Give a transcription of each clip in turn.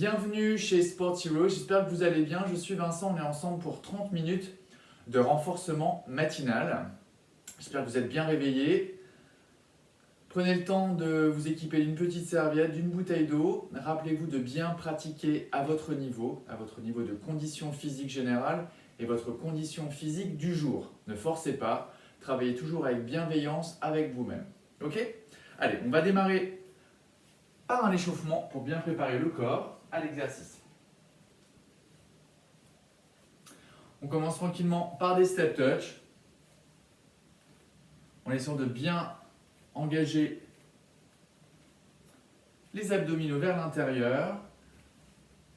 Bienvenue chez Sport Hero, j'espère que vous allez bien. Je suis Vincent, on est ensemble pour 30 minutes de renforcement matinal. J'espère que vous êtes bien réveillés. Prenez le temps de vous équiper d'une petite serviette, d'une bouteille d'eau. Rappelez-vous de bien pratiquer à votre niveau de condition physique générale et votre condition physique du jour. Ne forcez pas, travaillez toujours avec bienveillance avec vous-même. Ok ? Allez, on va démarrer par un échauffement pour bien préparer le corps à l'exercice. On commence tranquillement par des step touch. On essaie de bien engager les abdominaux vers l'intérieur,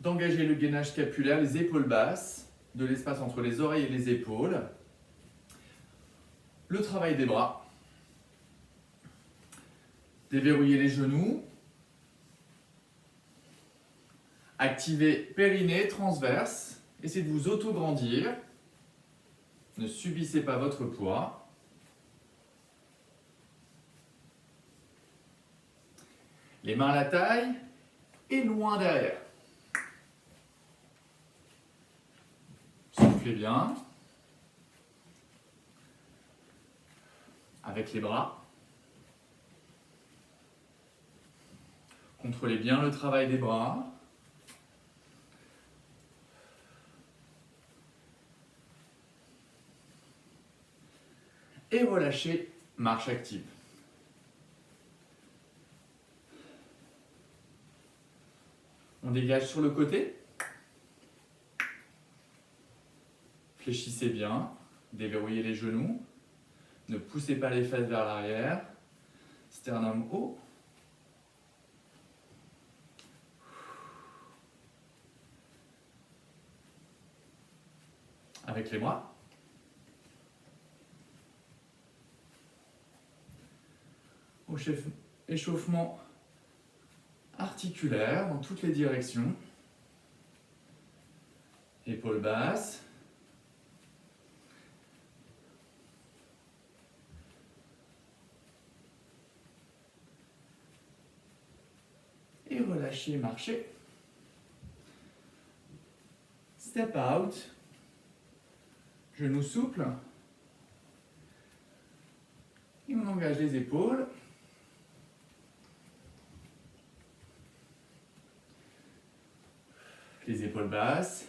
d'engager le gainage scapulaire, les épaules basses, de l'espace entre les oreilles et les épaules. Le travail des bras. Déverrouiller les genoux. Activez périnée, transverse. Essayez de vous auto-grandir. Ne subissez pas votre poids. Les mains à la taille et loin derrière. Soufflez bien. Avec les bras. Contrôlez bien le travail des bras. Et relâchez, marche active. On dégage sur le côté. Fléchissez bien, déverrouillez les genoux. Ne poussez pas les fesses vers l'arrière. Sternum haut. Avec les bras. Échauffement articulaire dans toutes les directions. Épaules basses. Et relâchez, marchez. Step out. Genoux souples. Et on engage les épaules. Les épaules basses.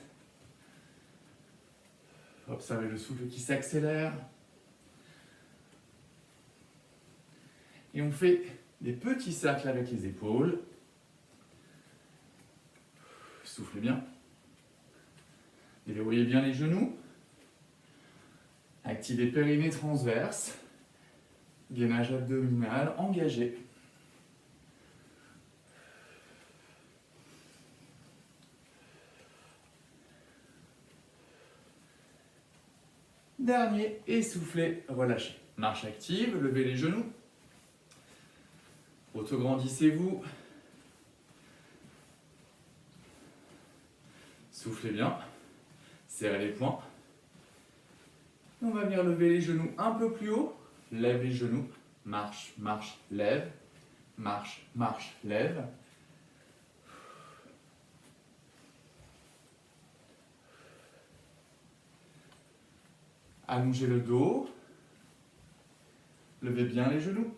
Observez le souffle qui s'accélère. Et on fait des petits cercles avec les épaules. Soufflez bien. Déverrouillez bien les genoux. Activez périnée transverse. Gainage abdominal engagé. Dernier, essoufflez, relâchez. Marche active, levez les genoux. Autograndissez-vous. Soufflez bien. Serrez les poings. On va venir lever les genoux un peu plus haut. Lève les genoux. Marche, marche, lève. Marche, marche, lève. Allongez le dos. Levez bien les genoux.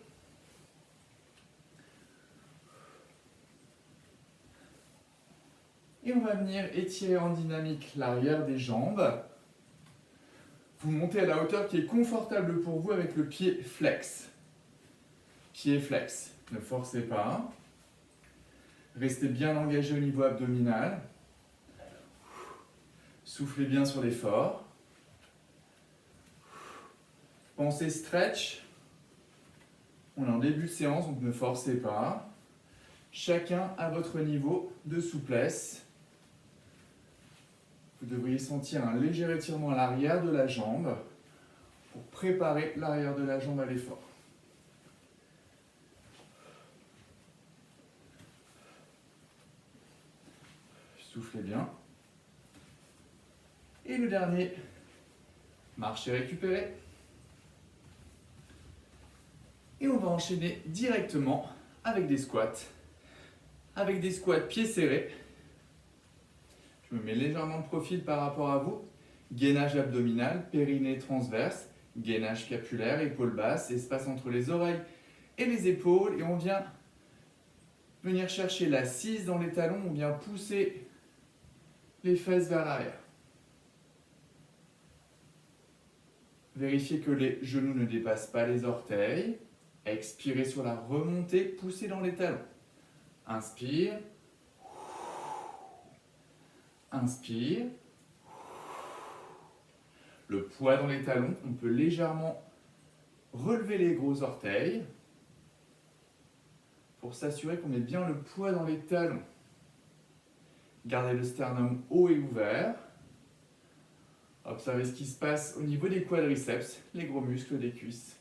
Et on va venir étirer en dynamique l'arrière des jambes. Vous montez à la hauteur qui est confortable pour vous avec le pied flex. Pied flex. Ne forcez pas. Restez bien engagé au niveau abdominal. Soufflez bien sur l'effort. Pensez stretch. On est en début de séance, donc ne forcez pas. Chacun à votre niveau de souplesse. Vous devriez sentir un léger étirement à l'arrière de la jambe pour préparer l'arrière de la jambe à l'effort. Soufflez bien. Et le dernier, marchez récupérez. Et on va enchaîner directement avec des squats. Avec des squats pieds serrés. Je me mets légèrement de profil par rapport à vous. Gainage abdominal, périnée transverse, gainage scapulaire, épaules basses, espace entre les oreilles et les épaules. Et on vient venir chercher l'assise dans les talons, on vient pousser les fesses vers l'arrière. Vérifiez que les genoux ne dépassent pas les orteils. Expirez sur la remontée, poussez dans les talons. Inspire. Inspire. Le poids dans les talons, on peut légèrement relever les gros orteils pour s'assurer qu'on met bien le poids dans les talons. Gardez le sternum haut et ouvert. Observez ce qui se passe au niveau des quadriceps, les gros muscles des cuisses.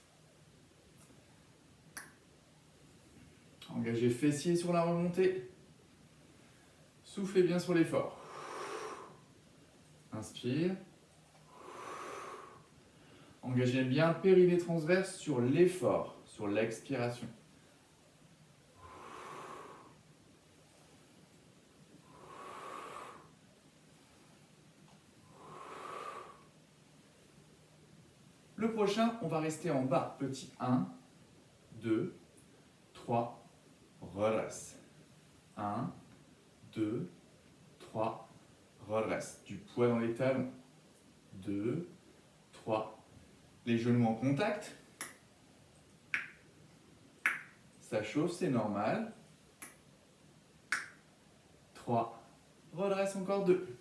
Engagez fessiers sur la remontée. Soufflez bien sur l'effort. Inspire. Engagez bien périnée transverse sur l'effort, sur l'expiration. Le prochain, on va rester en bas. Petit 1, 2, 3, redresse. 1, 2, 3, redresse. Du poids dans les talons. 2, 3. Les genoux en contact. Ça chauffe, c'est normal. 3. Redresse encore 2.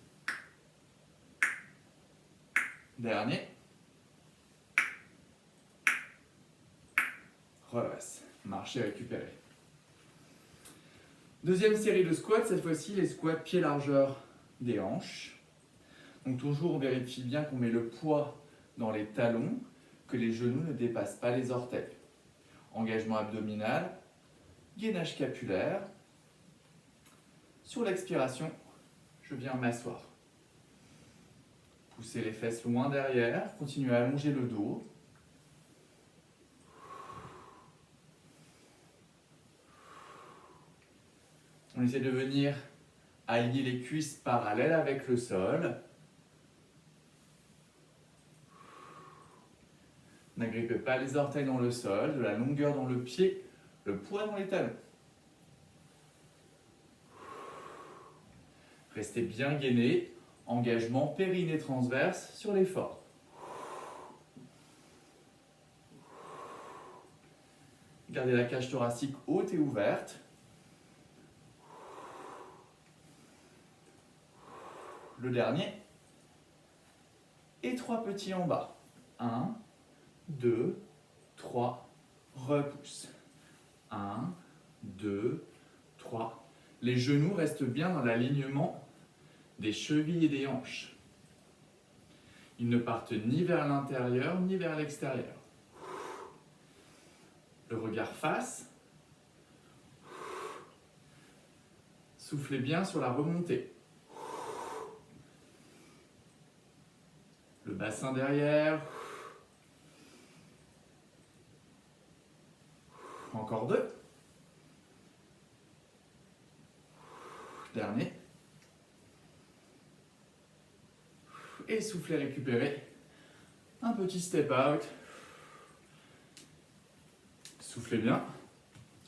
Dernier. Redresse. Marchez, récupérez. Deuxième série de squats, cette fois-ci les squats pieds largeur des hanches. Donc toujours on vérifie bien qu'on met le poids dans les talons, que les genoux ne dépassent pas les orteils. Engagement abdominal, gainage scapulaire. Sur l'expiration, je viens m'asseoir. Poussez les fesses loin derrière, continuez à allonger le dos. On essaie de venir aligner les cuisses parallèles avec le sol. N'agrippez pas les orteils dans le sol, de la longueur dans le pied, le poids dans les talons. Restez bien gainé, engagement périnée transverse sur l'effort. Gardez la cage thoracique haute et ouverte. Le dernier. Et 3 petits en bas. 1, 2, 3, repousse. 1, 2, 3. Les genoux restent bien dans l'alignement des chevilles et des hanches. Ils ne partent ni vers l'intérieur ni vers l'extérieur. Le regard face. Soufflez bien sur la remontée. Le bassin derrière. Encore 2. Dernier. Et soufflez, récupérez. Un petit step out. Soufflez bien.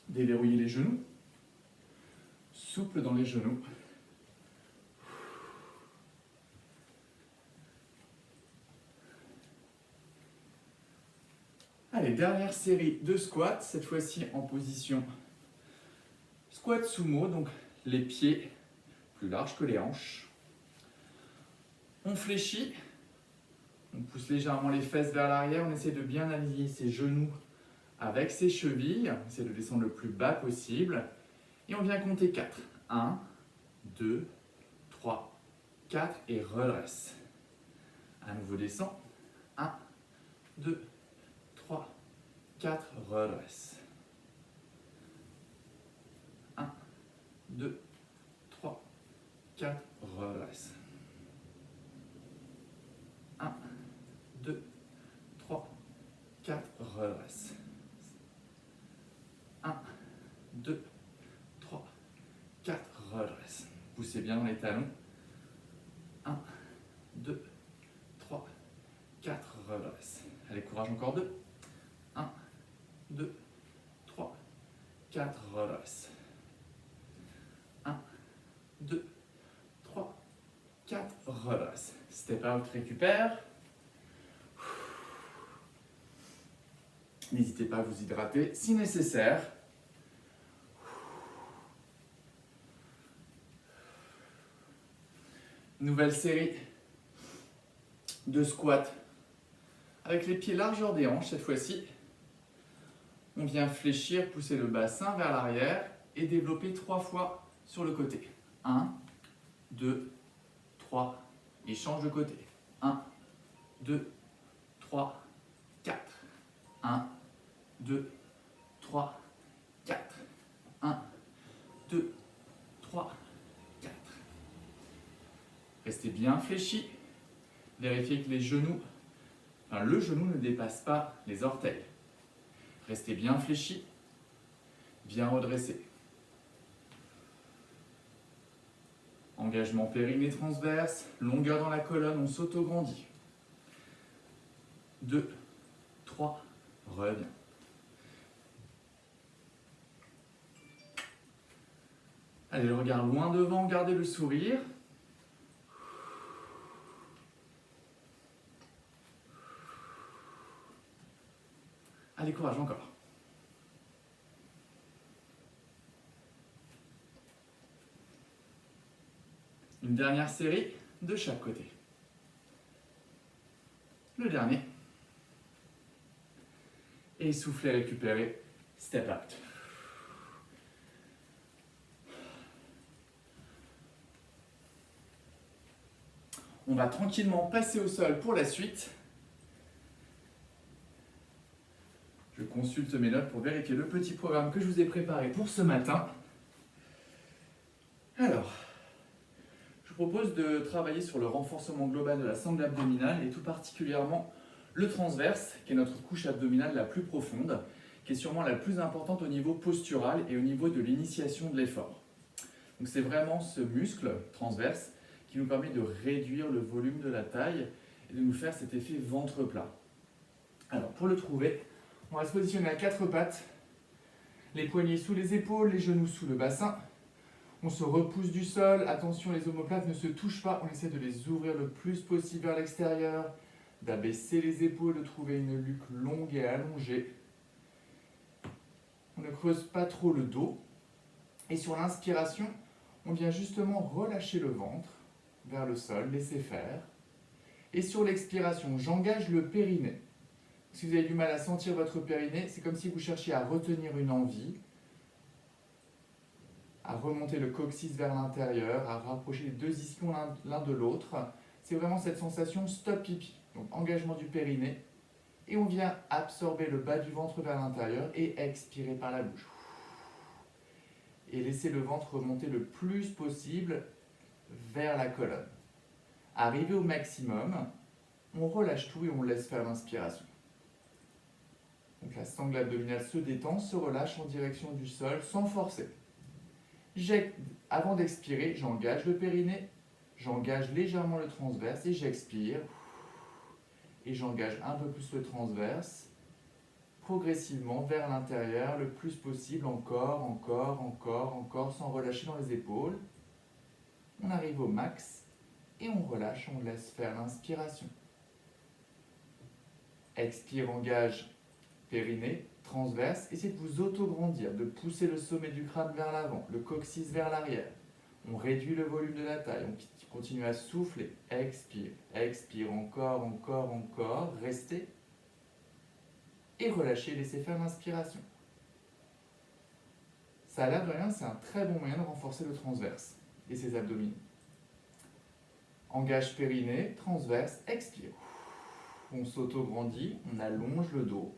Déverrouillez les genoux. Souple dans les genoux. Allez, dernière série de squats, cette fois-ci en position squat sumo, donc les pieds plus larges que les hanches. On fléchit, on pousse légèrement les fesses vers l'arrière, on essaie de bien aligner ses genoux avec ses chevilles, on essaie de descendre le plus bas possible, et on vient compter 4. 1, 2, 3, 4, et redresse. À nouveau descend. 1, 2, 3, 4, redresse. 1, 2, 3, 4, redresse. 1, 2, 3, 4, redresse. 1, 2, 3, 4, redresse. Poussez bien dans les talons. 1, 2, 3, 4, redresse. Allez, courage, encore 2. 1, 2, 3, 4, redresse. 1, 2, 3, 4, redresse. Step out, récupère. N'hésitez pas à vous hydrater si nécessaire. Nouvelle série de squats avec les pieds largeur des hanches cette fois-ci. On vient fléchir, pousser le bassin vers l'arrière et développer 3 fois sur le côté. 1, 2, 3 et change de côté. 1, 2, 3, 4. 1, 2, 3, 4. 1, 2, 3, 4. Restez bien fléchis. Vérifiez que le genou ne dépasse pas les orteils. Restez bien fléchis, bien redressés. Engagement périnée transverse, longueur dans la colonne, on s'auto-grandit. 2, 3, reviens. Allez, le regard loin devant, gardez le sourire. Allez, courage, encore. Une dernière série de chaque côté. Le dernier. Et soufflez, récupérez, step out. On va tranquillement passer au sol pour la suite. Je consulte mes notes pour vérifier le petit programme que je vous ai préparé pour ce matin. Alors, je vous propose de travailler sur le renforcement global de la sangle abdominale et tout particulièrement le transverse, qui est notre couche abdominale la plus profonde, qui est sûrement la plus importante au niveau postural et au niveau de l'initiation de l'effort. Donc c'est vraiment ce muscle transverse qui nous permet de réduire le volume de la taille et de nous faire cet effet ventre plat. Alors pour le trouver, on va se positionner à 4 pattes, les poignets sous les épaules, les genoux sous le bassin. On se repousse du sol, attention les omoplates ne se touchent pas, on essaie de les ouvrir le plus possible vers l'extérieur, d'abaisser les épaules, de trouver une nuque longue et allongée. On ne creuse pas trop le dos. Et sur l'inspiration, on vient justement relâcher le ventre vers le sol, laisser faire. Et sur l'expiration, j'engage le périnée. Si vous avez du mal à sentir votre périnée, c'est comme si vous cherchiez à retenir une envie, à remonter le coccyx vers l'intérieur, à rapprocher les deux ischions l'un de l'autre. C'est vraiment cette sensation stop pipi. Donc engagement du périnée. Et on vient absorber le bas du ventre vers l'intérieur et expirer par la bouche. Et laisser le ventre remonter le plus possible vers la colonne. Arrivé au maximum, on relâche tout et on laisse faire l'inspiration. Donc la sangle abdominale se détend, se relâche en direction du sol sans forcer. Avant d'expirer, j'engage le périnée, j'engage légèrement le transverse et j'expire. Et j'engage un peu plus le transverse, progressivement vers l'intérieur, le plus possible, encore, sans relâcher dans les épaules. On arrive au max et on relâche, on laisse faire l'inspiration. Expire, engage, périnée, transverse, essayez de vous auto-grandir, de pousser le sommet du crâne vers l'avant, le coccyx vers l'arrière. On réduit le volume de la taille, on continue à souffler, expire, expire, encore, restez. Et relâchez, laissez faire l'inspiration. Ça a l'air de rien, c'est un très bon moyen de renforcer le transverse et ses abdominaux. Engage périnée, transverse, expire. On s'auto-grandit, on allonge le dos.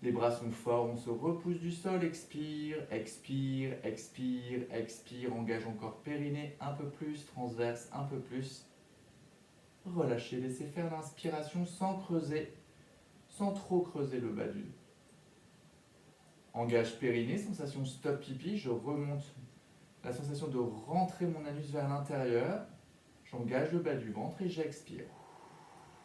Les bras sont forts, on se repousse du sol, expire, expire, expire, expire. Engage encore périnée, un peu plus, transverse, un peu plus. Relâchez, laissez faire l'inspiration sans creuser, sans trop creuser le bas du dos. Engage périnée, sensation stop pipi, je remonte la sensation de rentrer mon anus vers l'intérieur. J'engage le bas du ventre et j'expire.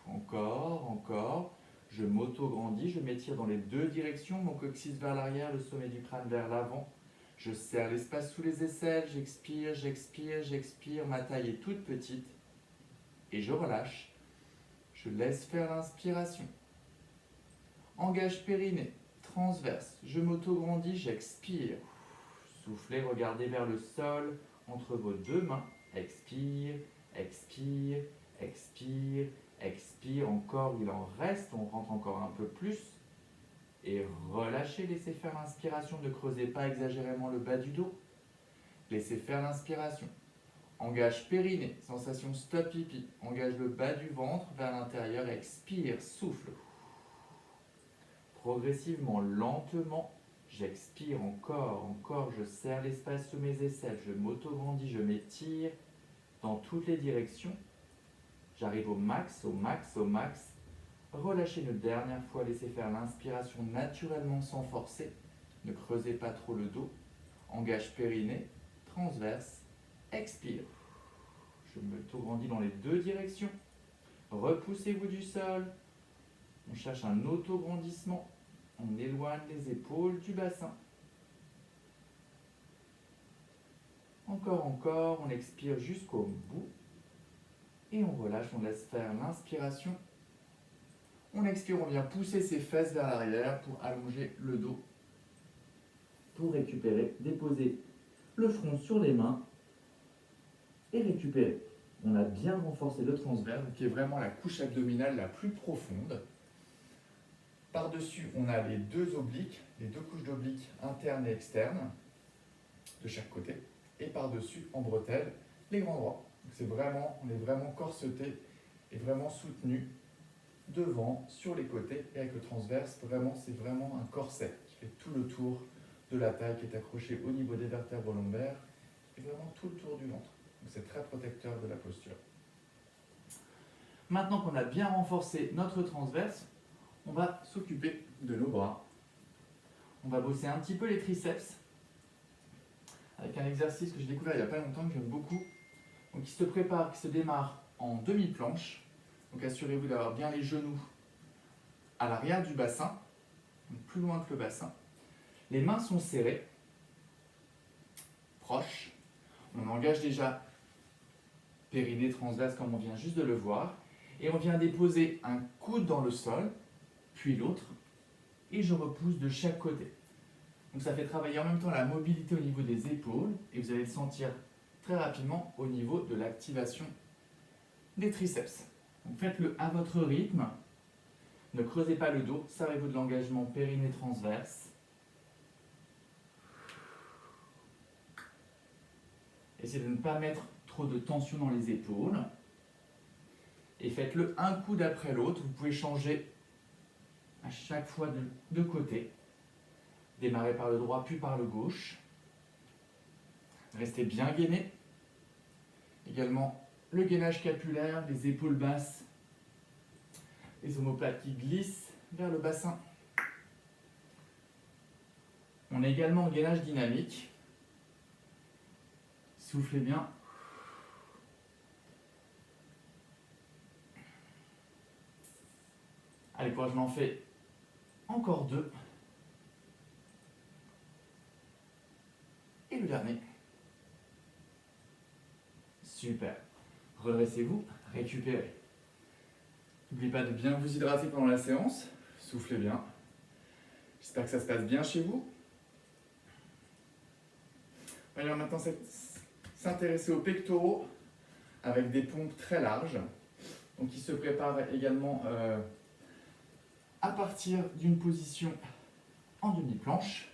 Encore, encore. Je m'auto-grandis, je m'étire dans les deux directions, mon coccyx vers l'arrière, le sommet du crâne vers l'avant. Je serre l'espace sous les aisselles, j'expire, j'expire, j'expire. Ma taille est toute petite et je relâche. Je laisse faire l'inspiration. Engage périnée, transverse. Je m'auto-grandis, j'expire. Soufflez, regardez vers le sol entre vos deux mains. Expire, expire, expire, expire. Encore, il en reste. On rentre encore un peu plus. Et relâchez, laissez faire l'inspiration. Ne creusez pas exagérément le bas du dos. Laissez faire l'inspiration. Engage périnée, sensation stop pipi. Engage le bas du ventre vers l'intérieur. Expire, souffle. Progressivement, lentement, j'expire encore, encore. Je serre l'espace sous mes aisselles. Je m'auto-grandis, je m'étire dans toutes les directions. J'arrive au max, au max, au max. Relâchez une dernière fois, laissez faire l'inspiration naturellement sans forcer. Ne creusez pas trop le dos. Engage périnée, transverse, expire. Je m'auto-grandis dans les deux directions. Repoussez-vous du sol. On cherche un auto-grandissement. On éloigne les épaules du bassin. Encore, encore. On expire jusqu'au bout. Et on relâche, on laisse faire l'inspiration. On expire, on vient pousser ses fesses vers l'arrière pour allonger le dos. Pour récupérer, déposer le front sur les mains et récupérer. On a bien renforcé le transverse, qui est vraiment la couche abdominale la plus profonde. Par-dessus, on a les deux obliques, les deux couches d'obliques internes et externes de chaque côté. Et par-dessus, en bretelle, les grands droits. On est vraiment corseté et vraiment soutenu devant, sur les côtés et avec le transverse. C'est vraiment un corset qui fait tout le tour de la taille, qui est accroché au niveau des vertèbres lombaires et vraiment tout le tour du ventre. Donc c'est très protecteur de la posture. Maintenant qu'on a bien renforcé notre transverse, on va s'occuper de nos bras. On va bosser un petit peu les triceps avec un exercice que j'ai découvert il n'y a pas longtemps, que j'aime beaucoup. Donc, qui se prépare, qui se démarre en demi-planche. Donc assurez-vous d'avoir bien les genoux à l'arrière du bassin, donc plus loin que le bassin. Les mains sont serrées, proches. On engage déjà périnée transverse comme on vient juste de le voir. Et on vient déposer un coude dans le sol, puis l'autre, et je repousse de chaque côté. Donc ça fait travailler en même temps la mobilité au niveau des épaules, et vous allez le sentir très rapidement au niveau de l'activation des triceps. Donc faites-le à votre rythme, ne creusez pas le dos, servez-vous de l'engagement périnée transverse. Essayez de ne pas mettre trop de tension dans les épaules. Et faites-le un coude après l'autre. Vous pouvez changer à chaque fois de côté. Démarrez par le droit puis par le gauche. Restez bien gainé. Également le gainage scapulaire, les épaules basses, les omoplates qui glissent vers le bassin. On est également en gainage dynamique. Soufflez bien. Allez, quoi, je m'en fais encore deux. Et le dernier. Super. Redressez-vous, récupérez. N'oubliez pas de bien vous hydrater pendant la séance. Soufflez bien. J'espère que ça se passe bien chez vous. On va maintenant s'intéresser aux pectoraux avec des pompes très larges. Donc, ils se préparent également à partir d'une position en demi-planche.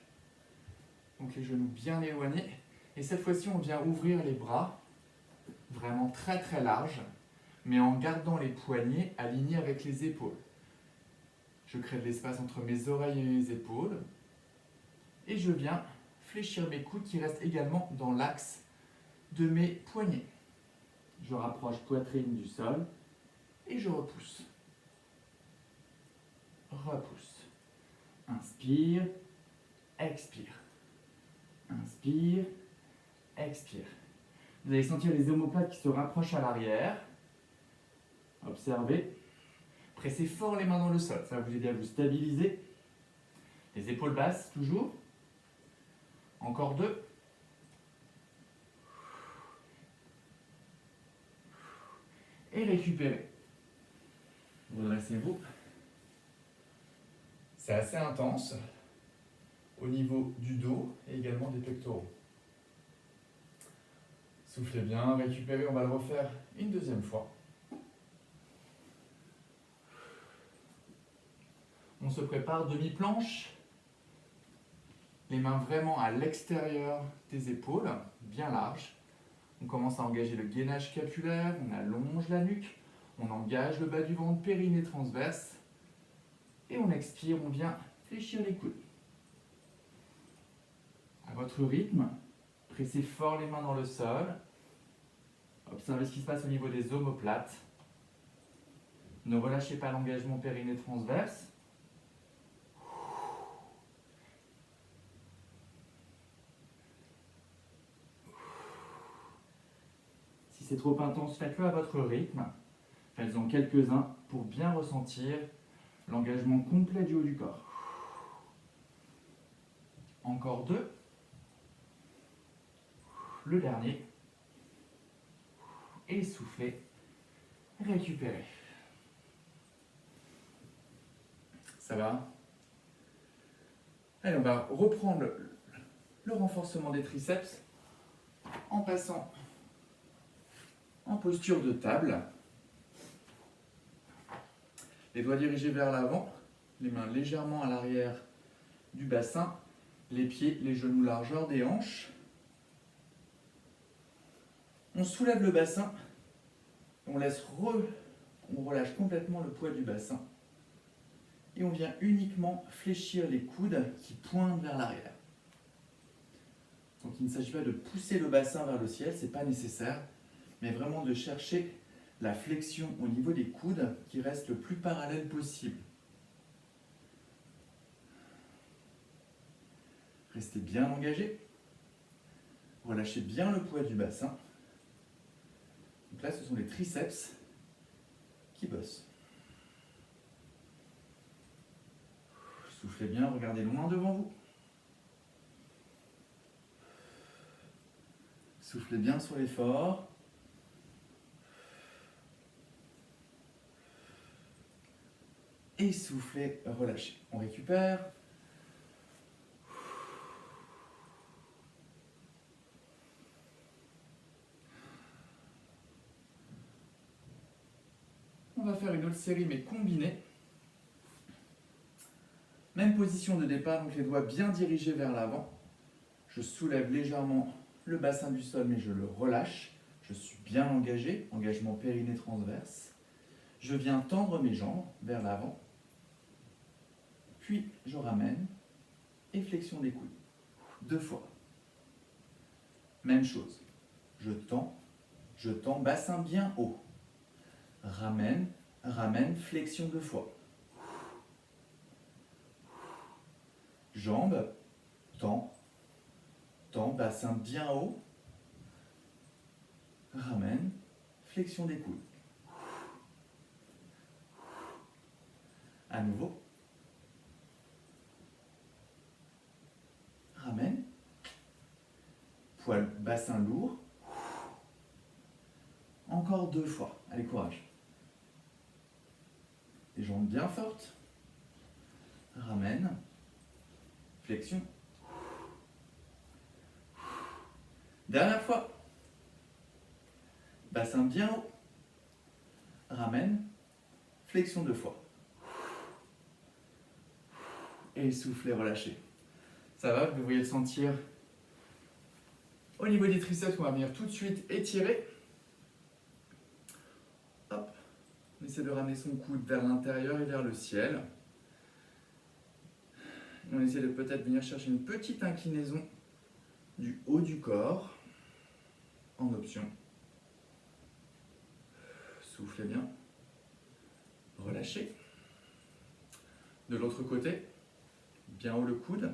Donc, les genoux bien éloignés. Et cette fois-ci, on vient ouvrir les bras, vraiment très très larges, mais en gardant les poignets alignés avec les épaules. Je crée de l'espace entre mes oreilles et mes épaules. Et je viens fléchir mes coudes qui restent également dans l'axe de mes poignets. Je rapproche poitrine du sol et je repousse. Repousse. Inspire, expire. Inspire, expire. Vous allez sentir les omoplates qui se rapprochent à l'arrière. Observez. Pressez fort les mains dans le sol. Ça va vous aider à vous stabiliser. Les épaules basses, toujours. Encore 2. Et récupérez. Redressez-vous. C'est assez intense au niveau du dos et également des pectoraux. Soufflez bien, récupérez, on va le refaire une deuxième fois. On se prépare demi-planche. Les mains vraiment à l'extérieur des épaules, bien larges. On commence à engager le gainage scapulaire, on allonge la nuque, on engage le bas du ventre, périnée transverse. Et on expire, on vient fléchir les coudes. À votre rythme, pressez fort les mains dans le sol. Observez ce qui se passe au niveau des omoplates. Ne relâchez pas l'engagement périnée transverse. Si c'est trop intense, faites-le à votre rythme. Faites-en quelques-uns pour bien ressentir l'engagement complet du haut du corps. Encore 2. Le dernier. Et soufflez. Récupérez. Ça va? Allez, on va reprendre le renforcement des triceps en passant en posture de table. Les doigts dirigés vers l'avant, les mains légèrement à l'arrière du bassin, les pieds, les genoux largeur des hanches. On soulève le bassin, on relâche complètement le poids du bassin et on vient uniquement fléchir les coudes qui pointent vers l'arrière. Donc il ne s'agit pas de pousser le bassin vers le ciel, ce n'est pas nécessaire, mais vraiment de chercher la flexion au niveau des coudes qui reste le plus parallèle possible. Restez bien engagé. Relâchez bien le poids du bassin. Donc là, ce sont les triceps qui bossent. Soufflez bien, regardez loin devant vous. Soufflez bien sur l'effort. Et soufflez, relâchez. On récupère. On va faire une autre série mais combinée. Même position de départ, donc les doigts bien dirigés vers l'avant. Je soulève légèrement le bassin du sol mais je le relâche. Je suis bien engagé, engagement périnée transverse. Je viens tendre mes jambes vers l'avant. Puis je ramène et flexion des coudes. 2 fois. Même chose. Je tends, bassin bien haut. Ramène, flexion 2 fois. Jambes, tends, bassin bien haut. Ramène, flexion des coudes. À nouveau. Ramène. Poil, bassin lourd. Encore 2 fois. Allez, courage. Les jambes bien fortes. Ramène. Flexion. Dernière fois. Bassin bien haut. Ramène. Flexion 2 fois. Et soufflez, relâchez. Ça va, vous voyez le sentir au niveau des triceps, on va venir tout de suite étirer. Hop. On essaie de ramener son coude vers l'intérieur et vers le ciel. On essaie de peut-être venir chercher une petite inclinaison du haut du corps en option. Soufflez bien. Relâchez. De l'autre côté, bien haut le coude.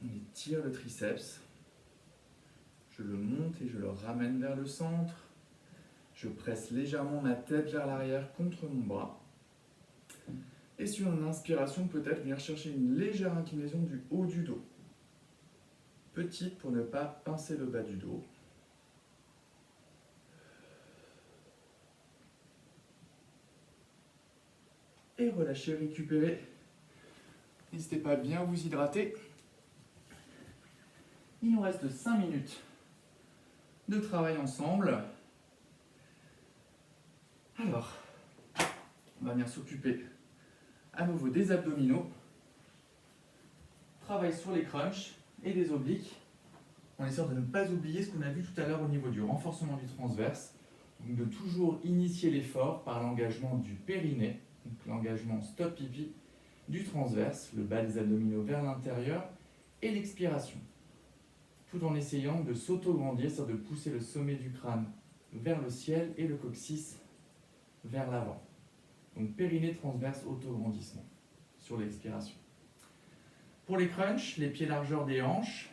On étire le triceps. Je le monte et je le ramène vers le centre. Je presse légèrement ma tête vers l'arrière contre mon bras. Et sur une inspiration, peut-être venir chercher une légère inclinaison du haut du dos. Petite pour ne pas pincer le bas du dos. Et relâchez, récupérez. N'hésitez pas à bien vous hydrater. Il nous reste 5 minutes de travail ensemble. Alors, on va venir s'occuper à nouveau des abdominaux. Travail sur les crunchs et des obliques. On essaie de ne pas oublier ce qu'on a vu tout à l'heure au niveau du renforcement du transverse. Donc de toujours initier l'effort par l'engagement du périnée, donc l'engagement stop pipi du transverse, le bas des abdominaux vers l'intérieur et l'expiration. Tout en essayant de s'auto-grandir, c'est-à-dire de pousser le sommet du crâne vers le ciel et le coccyx vers l'avant. Donc périnée transverse auto-grandissement sur l'expiration. Pour les crunchs, les pieds largeur des hanches,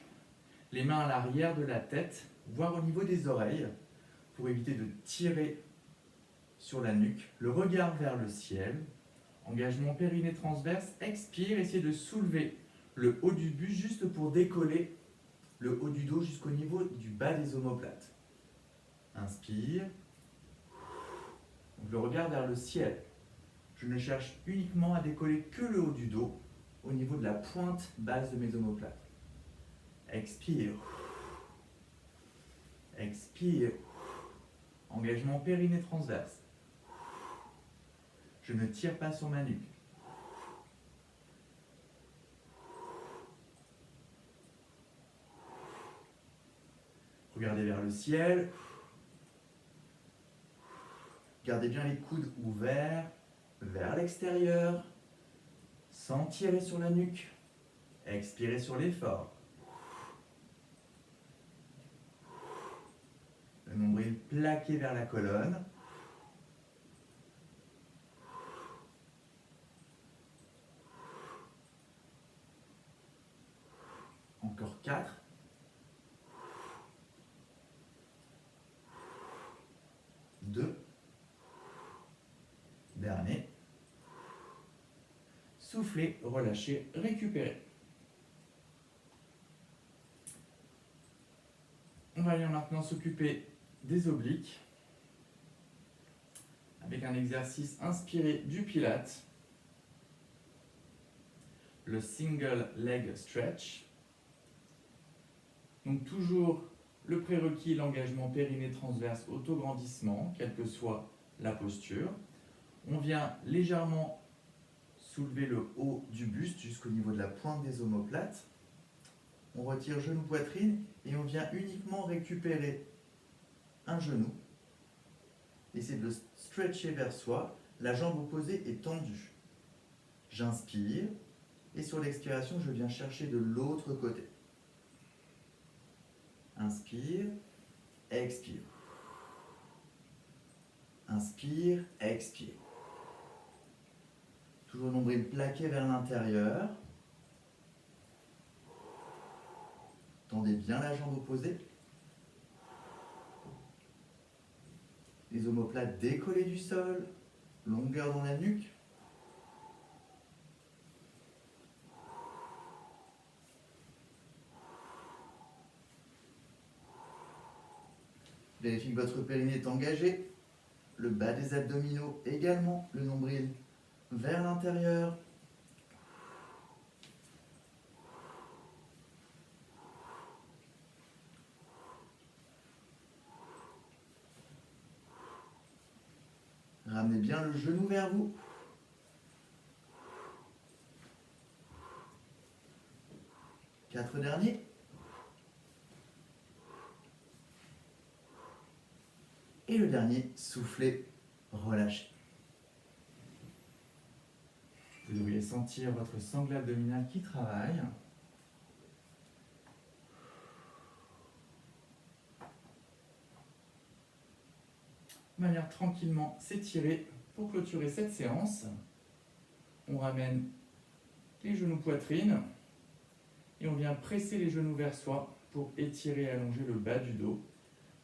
les mains à l'arrière de la tête, voire au niveau des oreilles, pour éviter de tirer sur la nuque, le regard vers le ciel, engagement périnée transverse, expire, essayez de soulever le haut du buste juste pour décoller le haut du dos jusqu'au niveau du bas des omoplates. Inspire, donc le regard vers le ciel. Je ne cherche uniquement à décoller que le haut du dos au niveau de la pointe basse de mes omoplates. Expire. Expire. Engagement périnée transverse. Je ne tire pas sur ma nuque. Regardez vers le ciel. Gardez bien les coudes ouverts vers l'extérieur, sans tirer sur la nuque. Expirez sur l'effort. Le nombril plaqué vers la colonne. Encore 4. Dernier. Soufflez, relâchez, récupérez. On va venir maintenant s'occuper des obliques avec un exercice inspiré du Pilates, le single leg stretch. Donc toujours le prérequis, l'engagement périnée transverse auto-grandissement, quelle que soit la posture. On vient légèrement soulever le haut du buste jusqu'au niveau de la pointe des omoplates. On retire genou poitrine et on vient uniquement récupérer un genou. Essayez de le stretcher vers soi. La jambe opposée est tendue. J'inspire et sur l'expiration, je viens chercher de l'autre côté. Inspire, expire. Inspire, expire. Toujours nombril plaqué vers l'intérieur. Tendez bien la jambe opposée. Les omoplates décollées du sol. Longueur dans la nuque. Vérifiez que votre périnée est engagé. Le bas des abdominaux également. Le nombril vers l'intérieur. Ramenez bien le genou vers vous. Quatre derniers. Et le dernier, soufflez, relâchez. Vous devriez sentir votre sangle abdominal qui travaille. De manière tranquillement s'étirer pour clôturer cette séance. On ramène les genoux poitrine et on vient presser les genoux vers soi pour étirer et allonger le bas du dos.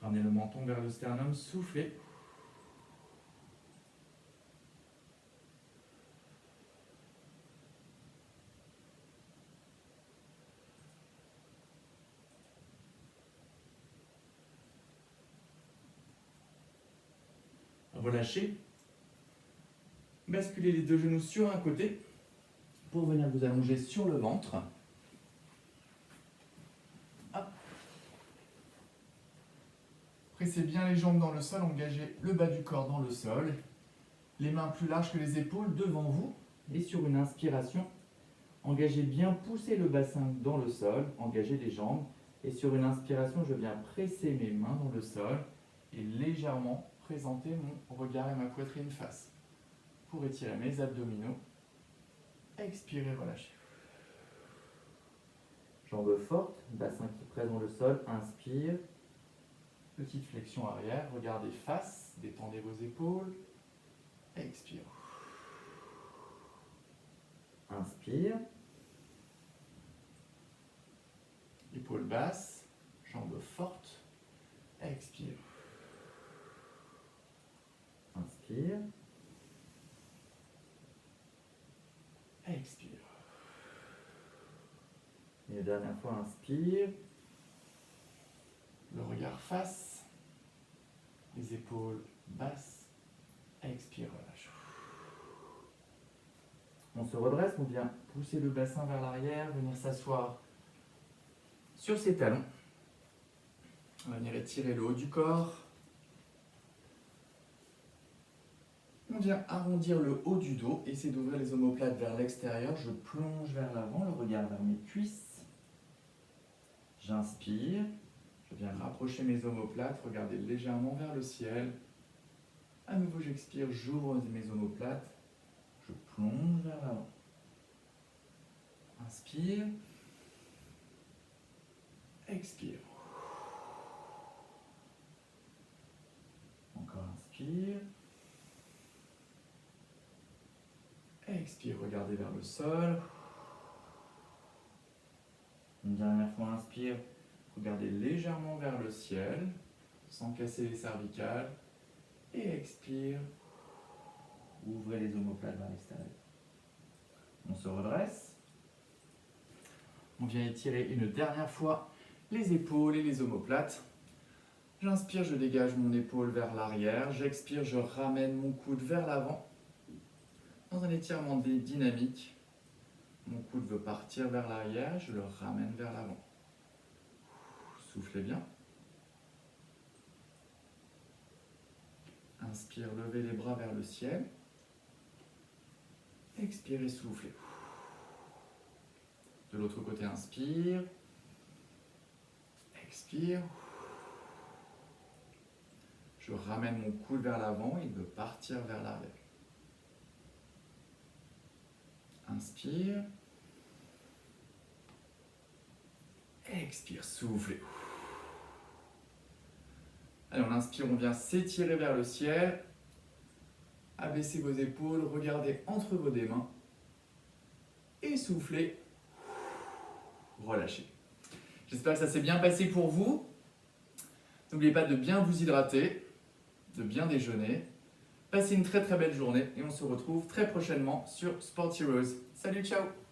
Ramenez le menton vers le sternum, soufflez. Relâchez. Basculez les deux genoux sur un côté pour venir vous allonger sur le ventre. Hop. Pressez bien les jambes dans le sol, engagez le bas du corps dans le sol. Les mains plus larges que les épaules devant vous. Et sur une inspiration, engagez bien, poussez le bassin dans le sol, engagez les jambes. Et sur une inspiration, je viens presser mes mains dans le sol et légèrement présenter mon regard et ma poitrine face. Pour étirer mes abdominaux, expirez, relâchez. Jambes fortes, bassin qui presse dans le sol, inspire. Petite flexion arrière, regardez face, détendez vos épaules, expire. Inspire. Épaules basses, jambes fortes, expire. Inspire. Expire. Et la dernière fois, inspire. Le regard face, les épaules basses, expire, relâche. On se redresse, on vient pousser le bassin vers l'arrière, venir s'asseoir sur ses talons. On va venir étirer le haut du corps. On vient arrondir le haut du dos, essayer d'ouvrir les omoplates vers l'extérieur. Je plonge vers l'avant, le regard vers mes cuisses. J'inspire. Je viens rapprocher mes omoplates, regarder légèrement vers le ciel. À nouveau, j'expire, j'ouvre mes omoplates. Je plonge vers l'avant. Inspire. Expire. Encore inspire. Expire, regardez vers le sol. Une dernière fois, inspire. Regardez légèrement vers le ciel, sans casser les cervicales. Et expire. Ouvrez les omoplates vers l'extérieur. On se redresse. On vient étirer une dernière fois les épaules et les omoplates. J'inspire, je dégage mon épaule vers l'arrière. J'expire, je ramène mon coude vers l'avant. Dans un étirement dynamique, mon coude veut partir vers l'arrière, je le ramène vers l'avant. Soufflez bien. Inspire, levez les bras vers le ciel. Expirez, soufflez. De l'autre côté, inspire. Expire. Je ramène mon coude vers l'avant, il veut partir vers l'arrière. Inspire. Expire, soufflez. Allez, on inspire, on vient s'étirer vers le ciel. Abaissez vos épaules, regardez entre vos deux mains. Et soufflez. Relâchez. J'espère que ça s'est bien passé pour vous. N'oubliez pas de bien vous hydrater, de bien déjeuner. Passez une très très belle journée et on se retrouve très prochainement sur Sport Heroes. Salut, ciao!